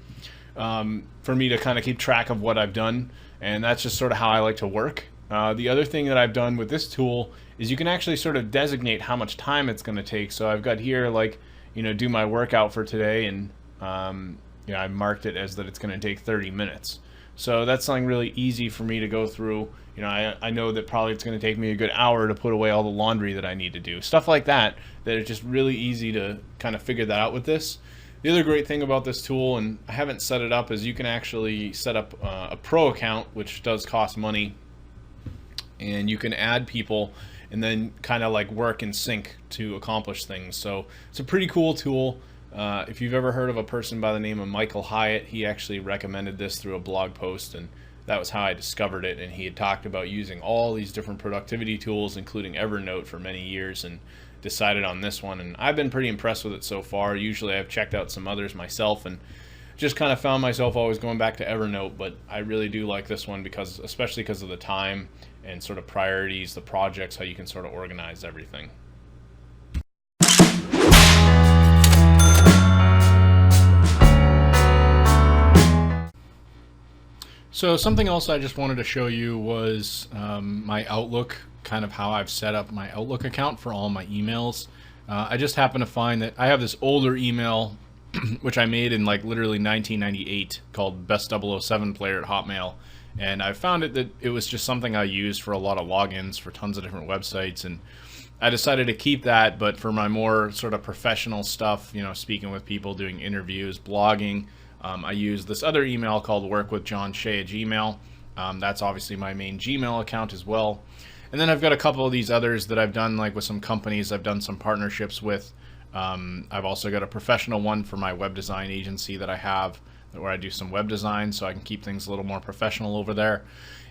for me to kind of keep track of what I've done. And that's just sort of how I like to work. The other thing that I've done with this tool is you can actually sort of designate how much time it's going to take. So I've got here, like, do my workout for today, and I marked it as that it's going to take 30 minutes. So that's something really easy for me to go through. I know that probably it's going to take me a good hour to put away all the laundry that I need to do. Stuff like that, that it's just really easy to kind of figure that out with this. The other great thing about this tool, and I haven't set it up, is you can actually set up a pro account, which does cost money. and you can add people and then kind of like work in sync to accomplish things. So it's a pretty cool tool. If you've ever heard of a person by the name of Michael Hyatt, he actually recommended this through a blog post, and that was how I discovered it. And he had talked about using all these different productivity tools, including Evernote, for many years, and decided on this one. And I've been pretty impressed with it so far. Usually I've checked out some others myself and just kind of found myself always going back to Evernote, but I really do like this one because, especially because of the time and sort of priorities, the projects, how you can sort of organize everything. So something else I just wanted to show you was my Outlook, kind of how I've set up my Outlook account for all my emails. I just happen to find that I have this older email which I made in like literally 1998 called best007player@hotmail, and I found that it was just something I used for a lot of logins for tons of different websites, and I decided to keep that. But for my more sort of professional stuff, you know, speaking with people, doing interviews, blogging, I use this other email called workwithjohnshay@gmail. That's obviously my main Gmail account as well. And then I've got a couple of these others that I've done, like with some companies I've done some partnerships with. I've also got a professional one for my web design agency that I have, where I do some web design, so I can keep things a little more professional over there.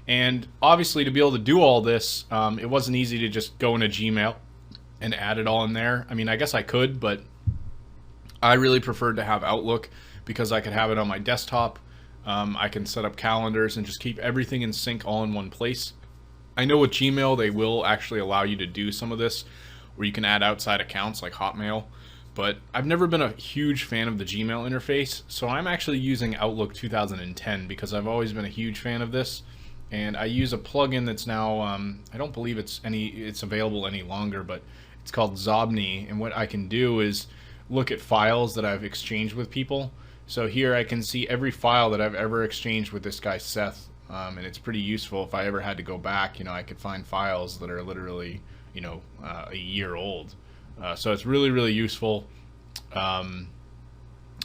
And obviously, to be able to do all this, it wasn't easy to just go into Gmail and add it all in there. I mean, I guess I could, but I really preferred to have Outlook because I could have it on my desktop. I can set up calendars and just keep everything in sync all in one place. I know with Gmail, they will actually allow you to do some of this, where you can add outside accounts like Hotmail, but I've never been a huge fan of the Gmail interface, so I'm actually using Outlook 2010 because I've always been a huge fan of this. And I use a plugin that's now, I don't believe it's available any longer, but it's called Nozbe, and what I can do is look at files that I've exchanged with people. So here I can see every file that I've ever exchanged with this guy Seth, and it's pretty useful. If I ever had to go back, you know, I could find files that are literally, you know, a year old. So it's really, really useful.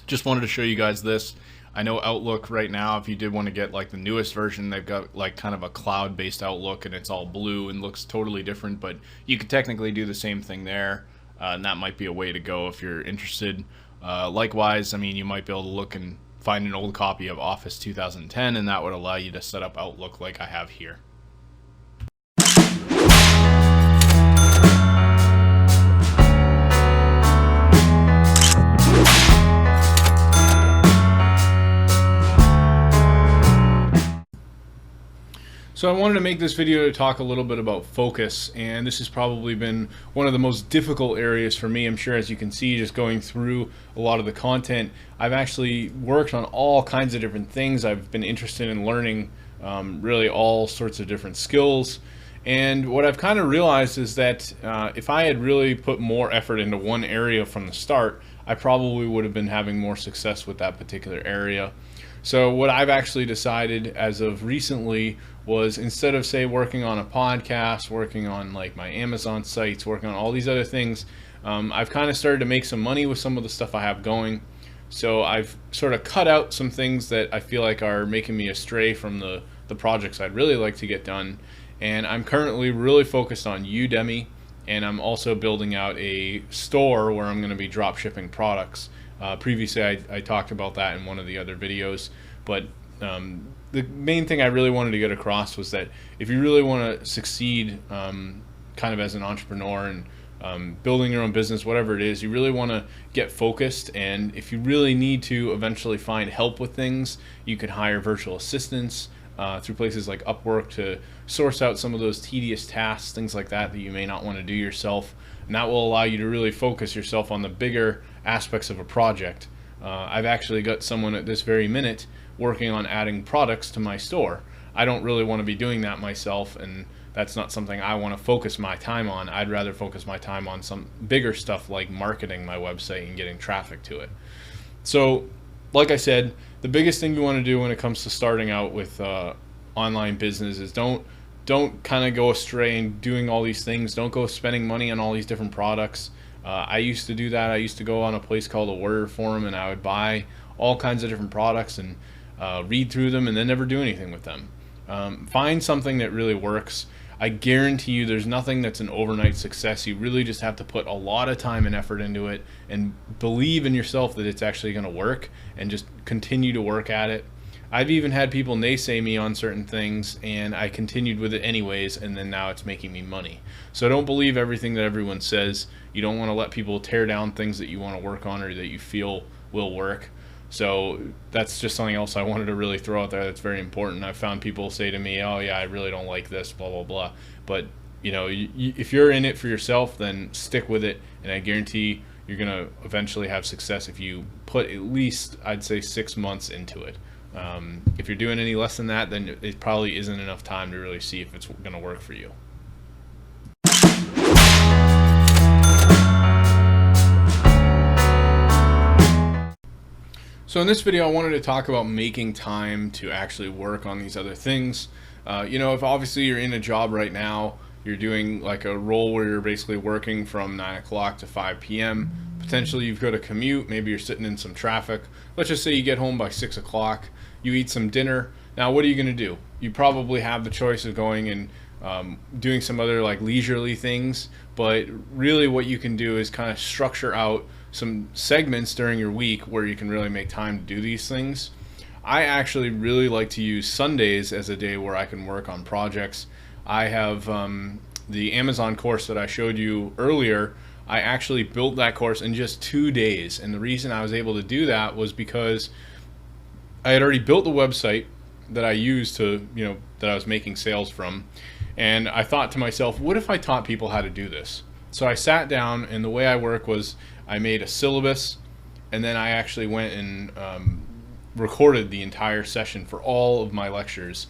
Just wanted to show you guys this. I know Outlook right now, if you did want to get like the newest version, they've got like kind of a cloud-based Outlook, and it's all blue and looks totally different, but you could technically do the same thing there, and that might be a way to go if you're interested. Likewise, I mean, you might be able to look and find an old copy of Office 2010, and that would allow you to set up Outlook like I have here. So I wanted to make this video to talk a little bit about focus, and this has probably been one of the most difficult areas for me. I'm sure, as you can see, just going through a lot of the content, I've actually worked on all kinds of different things. I've been interested in learning really all sorts of different skills, and what I've kind of realized is that if I had really put more effort into one area from the start, I probably would have been having more success with that particular area. So what I've actually decided as of recently was, instead of, say, working on a podcast, working on like my Amazon sites, working on all these other things, I've kind of started to make some money with some of the stuff I have going. So I've sort of cut out some things that I feel like are making me astray from the projects I'd really like to get done. And I'm currently really focused on Udemy, and I'm also building out a store where I'm going to be drop shipping products. Previously I talked about that in one of the other videos, but the main thing I really wanted to get across was that if you really want to succeed kind of as an entrepreneur and building your own business, whatever it is, you really want to get focused. And if you really need to eventually find help with things, you could hire virtual assistants through places like Upwork to source out some of those tedious tasks, things like that you may not want to do yourself, and that will allow you to really focus yourself on the bigger aspects of a project. I've actually got someone at this very minute working on adding products to my store. I don't really want to be doing that myself, and that's not something I want to focus my time on. I'd rather focus my time on some bigger stuff like marketing my website and getting traffic to it. So, like I said, the biggest thing you want to do when it comes to starting out with online business is don't kind of go astray in doing all these things. Don't go spending money on all these different products. I used to do that. I used to go on a place called a Word Forum, and I would buy all kinds of different products and read through them and then never do anything with them. Find something that really works. I guarantee you there's nothing that's an overnight success. You really just have to put a lot of time and effort into it and believe in yourself that it's actually going to work, and just continue to work at it. I've even had people naysay me on certain things, and I continued with it anyways, and then now it's making me money. So don't believe everything that everyone says. You don't want to let people tear down things that you want to work on or that you feel will work. So that's just something else I wanted to really throw out there that's very important. I've found people say to me, oh yeah, I really don't like this, blah, blah, blah. But if you're in it for yourself, then stick with it, and I guarantee you're going to eventually have success if you put at least, I'd say, 6 months into it. If you're doing any less than that, then it probably isn't enough time to really see if it's going to work for you. So in this video, I wanted to talk about making time to actually work on these other things. If obviously you're in a job right now, you're doing like a role where you're basically working from 9 o'clock to 5 p.m. Potentially you've got a commute, maybe you're sitting in some traffic. Let's just say you get home by 6 o'clock, you eat some dinner. Now what are you going to do? You probably have the choice of going and doing some other like leisurely things, but really what you can do is kind of structure out some segments during your week where you can really make time to do these things. I actually really like to use Sundays as a day where I can work on projects. I have the Amazon course that I showed you earlier. I actually built that course in just 2 days, and the reason I was able to do that was because I had already built the website that I used to, that I was making sales from, and I thought to myself, what if I taught people how to do this? So I sat down, and the way I work was I made a syllabus, and then I actually went and recorded the entire session for all of my lectures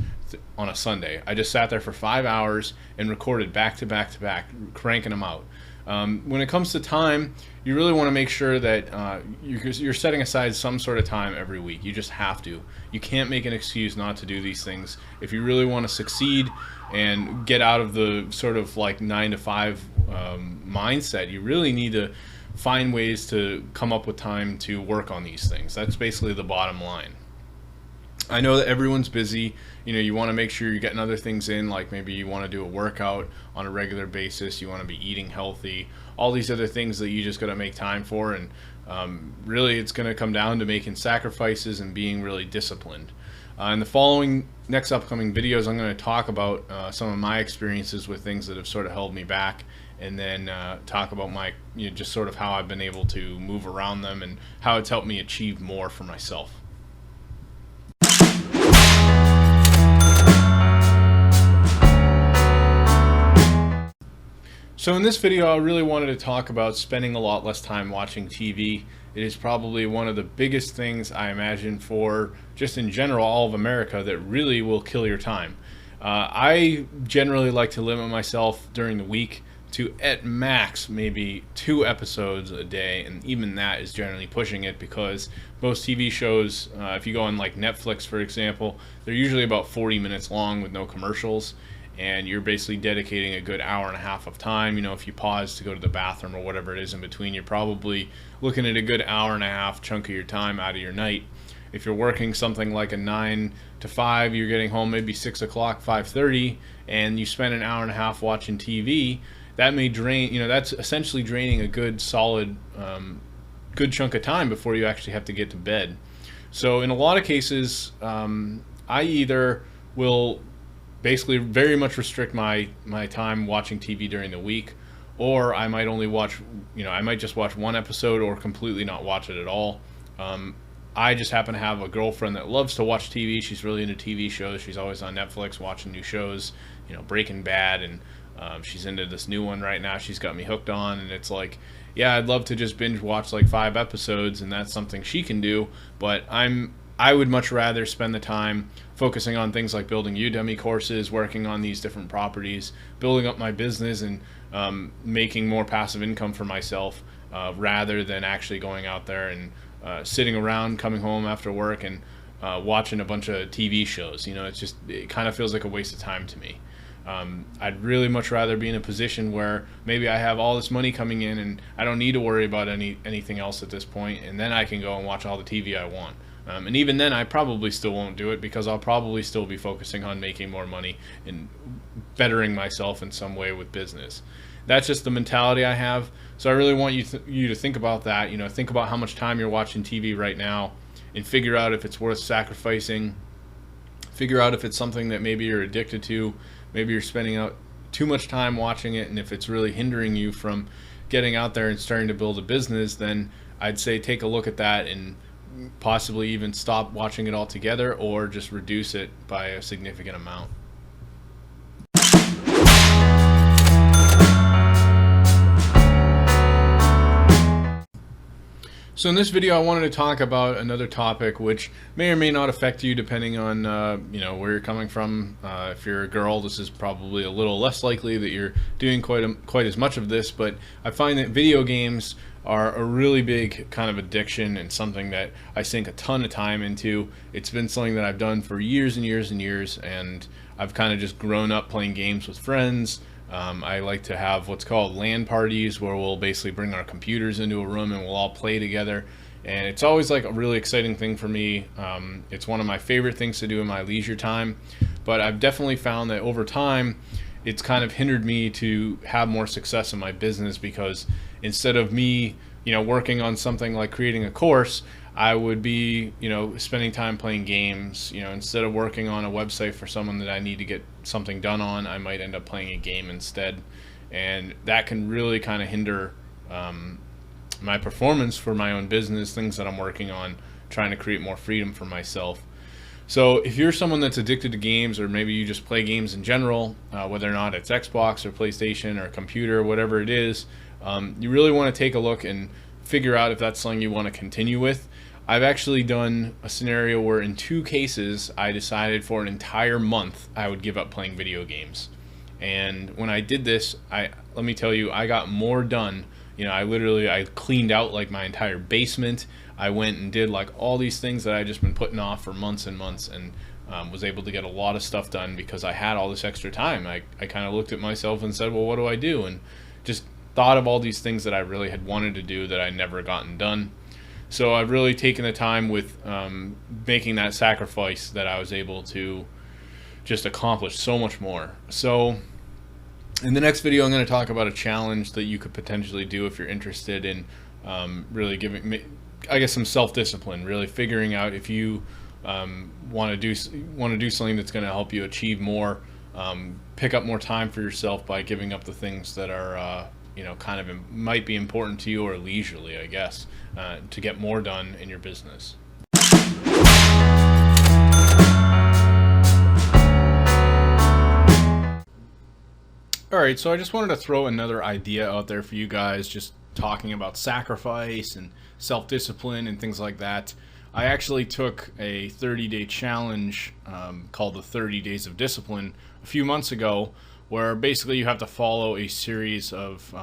on a Sunday. I just sat there for 5 hours and recorded back to back to back, cranking them out. When it comes to time, you really want to make sure that you're setting aside some sort of time every week. You just have to. You can't make an excuse not to do these things. If you really want to succeed and get out of the sort of like 9 to 5 mindset, you really need to find ways to come up with time to work on these things. That's basically the bottom line. I know that everyone's busy. You want to make sure you're getting other things in, like maybe you want to do a workout on a regular basis, you want to be eating healthy, all these other things that you just got to make time for, and really it's going to come down to making sacrifices and being really disciplined. In the next upcoming videos, I'm going to talk about some of my experiences with things that have sort of held me back, and then talk about my just sort of how I've been able to move around them and how it's helped me achieve more for myself. So in this video, I really wanted to talk about spending a lot less time watching TV. It is probably one of the biggest things I imagine for just in general all of America that really will kill your time. I generally like to limit myself during the week to at max maybe 2 episodes a day, and even that is generally pushing it because most TV shows, if you go on like Netflix for example, they're usually about 40 minutes long with no commercials, and you're basically dedicating a good hour and a half of time. If you pause to go to the bathroom or whatever it is in between, you're probably looking at a good hour and a half chunk of your time out of your night. If you're working something like a 9 to 5, you're getting home maybe 6 o'clock, 5:30, and you spend an hour and a half watching TV, that may drain, that's essentially draining a good solid, good chunk of time before you actually have to get to bed. So in a lot of cases, I either will basically very much restrict my time watching TV during the week, or I might only watch, I might just watch 1 episode or completely not watch it at all. I just happen to have a girlfriend that loves to watch TV. She's really into TV shows. She's always on Netflix watching new shows, Breaking Bad, and she's into this new one right now she's got me hooked on, and it's like, yeah, I'd love to just binge watch like 5 episodes, and that's something she can do, but I would much rather spend the time focusing on things like building Udemy courses, working on these different properties, building up my business, and making more passive income for myself, rather than actually going out there and sitting around, coming home after work, and watching a bunch of TV shows. It kind of feels like a waste of time to me. I'd really much rather be in a position where maybe I have all this money coming in and I don't need to worry about anything else at this point, and then I can go and watch all the TV I want. And even then, I probably still won't do it because I'll probably still be focusing on making more money and bettering myself in some way with business. That's just the mentality I have. So I really want you to think about that. Think about how much time you're watching TV right now and figure out if it's worth sacrificing. Figure out if it's something that maybe you're addicted to. Maybe you're spending out too much time watching it, and if it's really hindering you from getting out there and starting to build a business, then I'd say take a look at that and possibly even stop watching it altogether or just reduce it by a significant amount. So in this video, I wanted to talk about another topic which may or may not affect you depending on where you're coming from. If you're a girl, this is probably a little less likely that you're doing quite as much of this, but I find that video games are a really big kind of addiction and something that I sink a ton of time into. It's been something that I've done for years and years and years, and I've kind of just grown up playing games with friends. I like to have what's called LAN parties, where we'll basically bring our computers into a room and we'll all play together. And it's always like a really exciting thing for me. It's one of my favorite things to do in my leisure time. But I've definitely found that over time, it's kind of hindered me to have more success in my business, because instead of me, working on something like creating a course, I would be, spending time playing games. Instead of working on a website for someone that I need to get something done on, I might end up playing a game instead. And that can really kind of hinder my performance for my own business, things that I'm working on, trying to create more freedom for myself. So if you're someone that's addicted to games, or maybe you just play games in general, whether or not it's Xbox or PlayStation or computer, whatever it is, you really want to take a look and figure out if that's something you want to continue with. I've actually done a scenario where in 2 cases I decided for an entire month I would give up playing video games. And when I did this, let me tell you, I got more done. I cleaned out like my entire basement. I went and did like all these things that I just been putting off for months and months, and was able to get a lot of stuff done because I had all this extra time. I kind of looked at myself and said, well, what do I do? And just thought of all these things that I really had wanted to do that I never gotten done. So I've really taken the time with making that sacrifice that I was able to just accomplish so much more. So in the next video, I'm going to talk about a challenge that you could potentially do if you're interested in really giving, I guess, some self-discipline, really figuring out if you want to do something that's going to help you achieve more, pick up more time for yourself by giving up the things that are might be important to you, or leisurely, I guess, to get more done in your business. Alright, so I just wanted to throw another idea out there for you guys, just talking about sacrifice and self-discipline and things like that. I actually took a 30-day challenge called the 30 Days of Discipline a few months ago, where basically you have to follow a series of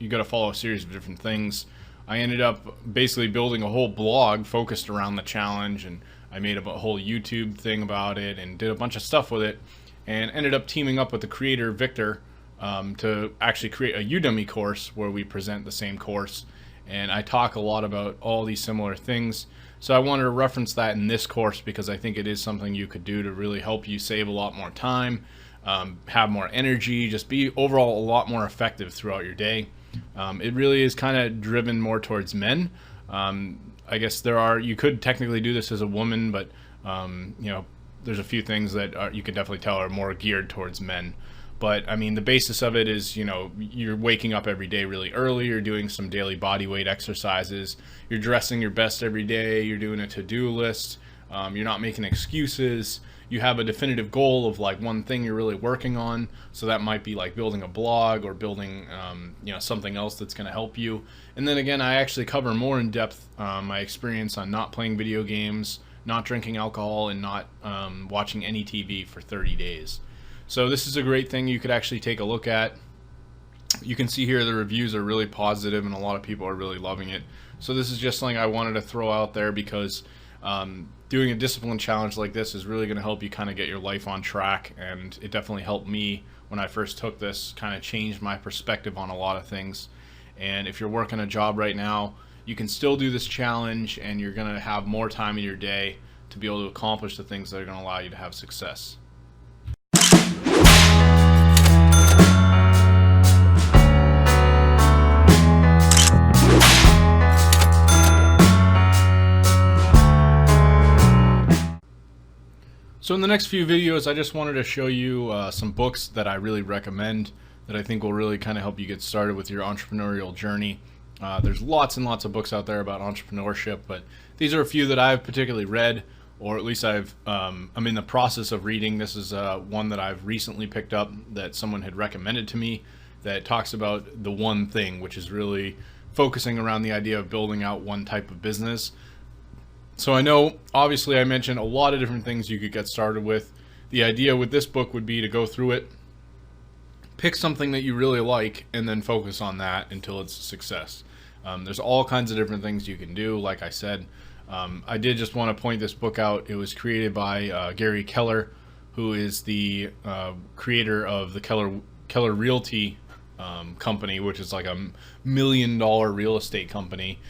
different things. I ended up basically building a whole blog focused around the challenge, and I made a whole YouTube thing about it and did a bunch of stuff with it, and ended up teaming up with the creator Victor to actually create a Udemy course where we present the same course, and I talk a lot about all these similar things. So I wanted to reference that in this course because I think it is something you could do to really help you save a lot more time, have more energy, just be overall a lot more effective throughout your day. It really is kind of driven more towards men. I guess you could technically do this as a woman, but there's a few things that you can definitely tell are more geared towards men. But I mean, the basis of it is, you're waking up every day really early, you're doing some daily body weight exercises, you're dressing your best every day, you're doing a to-do list, you're not making excuses, you have a definitive goal of like one thing you're really working on. So that might be like building a blog or building something else that's going to help you. And then again, I actually cover more in depth my experience on not playing video games, not drinking alcohol, and not watching any TV for 30 days. So this is a great thing you could actually take a look at. You can see here the reviews are really positive and a lot of people are really loving it. So this is just something I wanted to throw out there because doing a discipline challenge like this is really going to help you kind of get your life on track, and it definitely helped me when I first took this, kind of changed my perspective on a lot of things. And if you're working a job right now, you can still do this challenge, and you're going to have more time in your day to be able to accomplish the things that are going to allow you to have success. So in the next few videos, I just wanted to show you some books that I really recommend that I think will really kind of help you get started with your entrepreneurial journey. There's lots and lots of books out there about entrepreneurship, but these are a few that I've particularly read, or at least I'm in the process of reading. This is one that I've recently picked up that someone had recommended to me that talks about the one thing, which is really focusing around the idea of building out one type of business. So I know, obviously, I mentioned a lot of different things you could get started with. The idea with this book would be to go through it, pick something that you really like, and then focus on that until it's a success. There's all kinds of different things you can do. Like I said, I did just want to point this book out. It was created by Gary Keller, who is the creator of the Keller Realty company, which is like $1 million real estate company.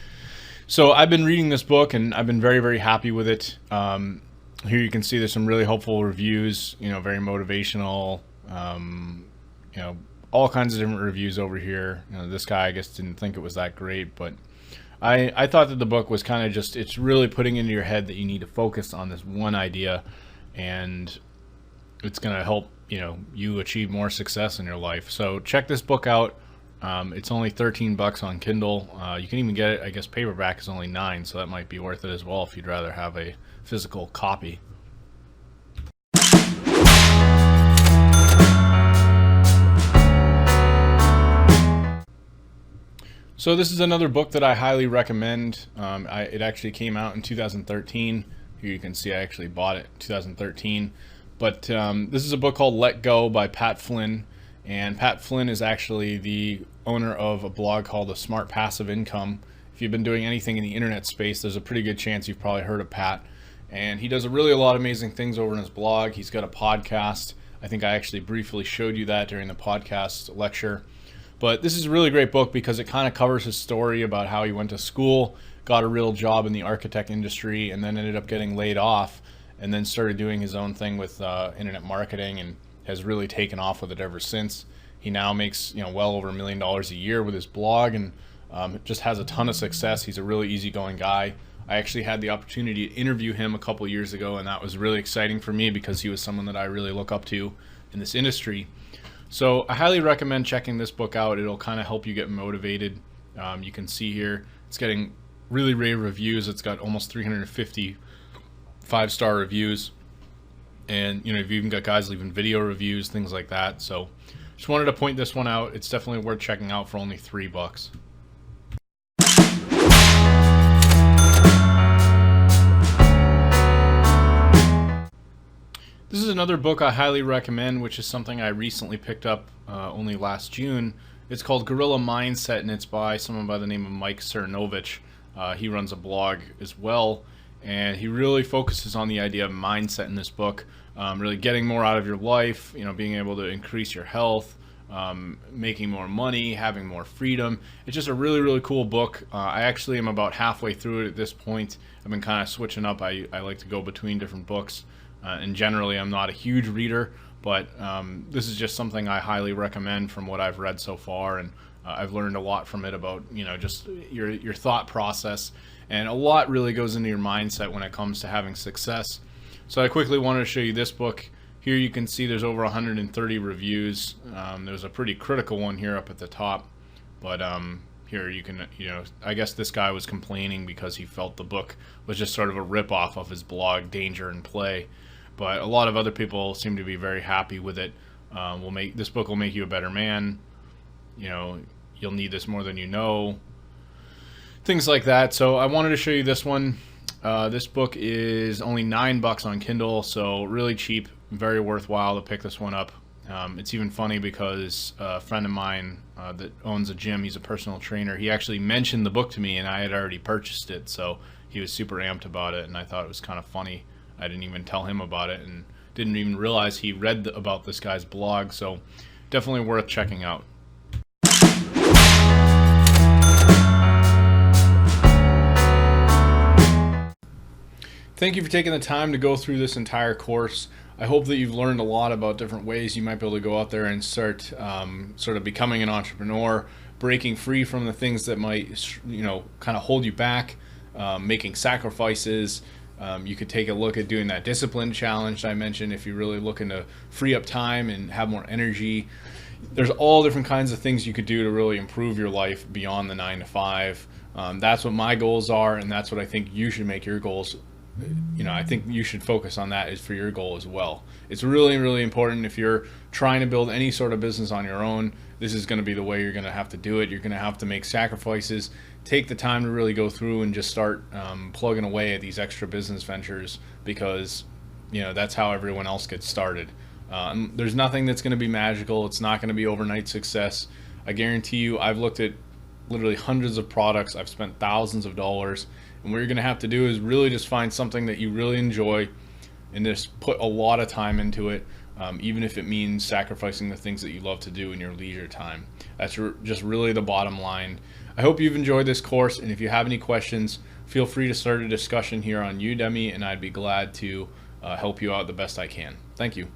So I've been reading this book, and I've been very, very happy with it. Here you can see there's some really helpful reviews, very motivational, all kinds of different reviews over here. This guy, I guess, didn't think it was that great, but I thought that the book was kind of just, it's really putting into your head that you need to focus on this one idea, and it's going to help, you achieve more success in your life. So check this book out. It's only $13 on Kindle. You can even get it, I guess paperback is only $9, so that might be worth it as well if you'd rather have a physical copy. So this is another book that I highly recommend. It actually came out in 2013. Here you can see I actually bought it in 2013. But this is a book called Let Go by Pat Flynn. And Pat Flynn is actually the owner of a blog called The Smart Passive Income. If you've been doing anything in the internet space, there's a pretty good chance you've probably heard of Pat. And he does a lot of amazing things over in his blog. He's got a podcast. I think I actually briefly showed you that during the podcast lecture. But this is a really great book because it kind of covers his story about how he went to school, got a real job in the architect industry, and then ended up getting laid off, and then started doing his own thing with internet marketing, and has really taken off with it ever since. He now makes well over $1 million a year with his blog, and just has a ton of success. He's a really easygoing guy. I actually had the opportunity to interview him a couple years ago, and that was really exciting for me because he was someone that I really look up to in this industry. So I highly recommend checking this book out. It'll kind of help you get motivated. You can see here it's getting really rave reviews. It's got almost 350 5-star reviews. And you've even got guys leaving video reviews, things like that. So just wanted to point this one out. It's definitely worth checking out for only $3. This is another book I highly recommend, which is something I recently picked up only last June. It's called Guerrilla Mindset, and it's by someone by the name of Mike Ceronovich. He runs a blog as well. And he really focuses on the idea of mindset in this book, really getting more out of your life, being able to increase your health, making more money, having more freedom. It's just a really, really cool book. I actually am about halfway through it at this point. I've been kind of switching up. I like to go between different books. And generally, I'm not a huge reader, but this is just something I highly recommend from what I've read so far. And I've learned a lot from it about, just your thought process. And a lot really goes into your mindset when it comes to having success. So I quickly wanted to show you this book. Here you can see there's over 130 reviews. There's a pretty critical one here up at the top. But here you can, I guess this guy was complaining because he felt the book was just sort of a rip-off of his blog, Danger and Play. But a lot of other people seem to be very happy with it. This book will make you a better man. You'll need this more than you know. Things like that. So I wanted to show you this one. This book is only $9 on Kindle, so really cheap, very worthwhile to pick this one up. It's even funny because a friend of mine that owns a gym, he's a personal trainer, he actually mentioned the book to me and I had already purchased it, so he was super amped about it, and I thought it was kind of funny. I didn't even tell him about it and didn't even realize he read about this guy's blog, so definitely worth checking out. thank you for taking the time to go through this entire course. I hope that you've learned a lot about different ways you might be able to go out there and start sort of becoming an entrepreneur, breaking free from the things that might, kind of hold you back, making sacrifices. You could take a look at doing that discipline challenge I mentioned if you're really looking to free up time and have more energy. There's all different kinds of things you could do to really improve your life beyond the 9 to 5. That's what my goals are, and that's what I think you should make your goals. I think you should focus on that as for your goal as well. It's really, really important if you're trying to build any sort of business on your own. This is going to be the way you're going to have to do it. You're going to have to make sacrifices, take the time to really go through and just start plugging away at these extra business ventures, because that's how everyone else gets started. There's nothing that's going to be magical. It's not going to be overnight success. I guarantee you, I've looked at literally hundreds of products. I've spent thousands of dollars. And what you're going to have to do is really just find something that you really enjoy and just put a lot of time into it, even if it means sacrificing the things that you love to do in your leisure time. That's just really the bottom line. I hope you've enjoyed this course, and if you have any questions, feel free to start a discussion here on Udemy, and I'd be glad to help you out the best I can. Thank you.